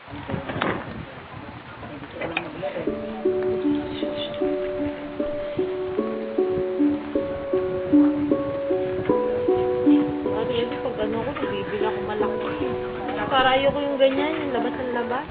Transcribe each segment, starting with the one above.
Pag ano ko, nabibili ako malaki. Para ayoko yung ganyan, yung labas ng labas.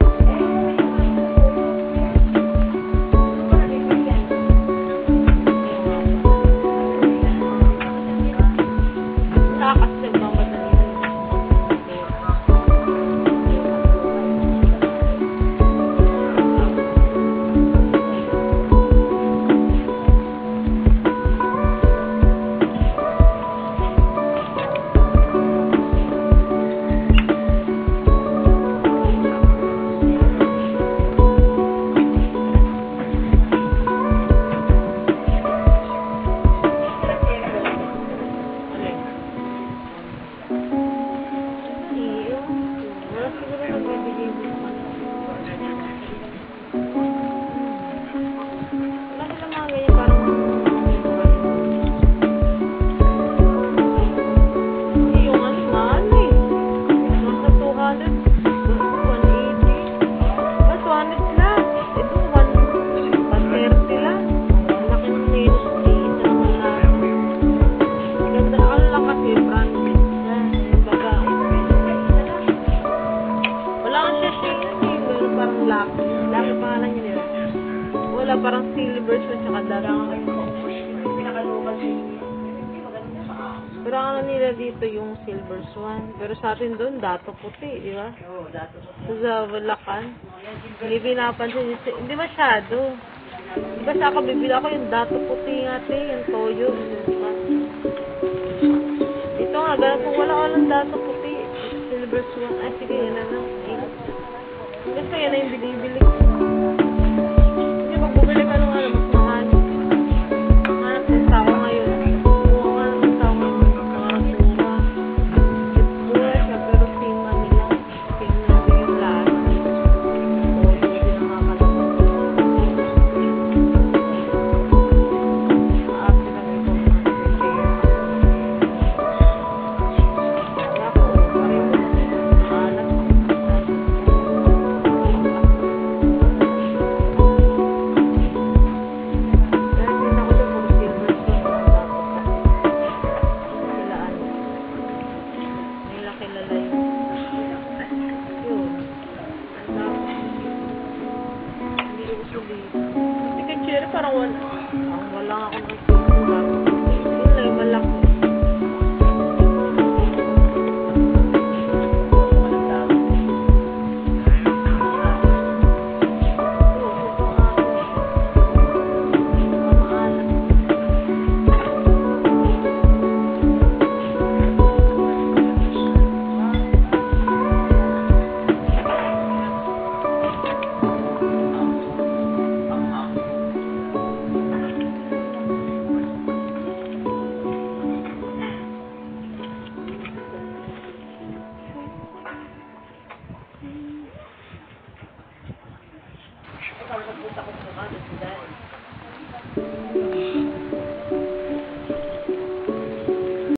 Wala, parang silver siya tsaka darang. Pero ano nila dito yung silver swan. Pero sa atin doon, dato puti, di ba? Oo, dato puti. Sa Bulacan. Hindi pinapansin. Hindi masyado. Basta ako bibili ako yung dato puti nga yung toyo. Dito nga, ganun kung wala walang dato puti. Silver swan. Ay, sige, yan na lang. Basta yan na yung binibili ko. Hindi, pag bumili ka nung ano, mas mahal. Hanap ng tao ngayon. Oo, hanap ng tao ngayon. Mga tura. Tura siya, pero sima nila. Sima nila yung lahat. Oo, hindi na makakalabas. Maapit na ito mga repair. Kaya po, pareho na. Alat. Parang wala ako nakikita. Yun lang, malaki. Punta ko sa mga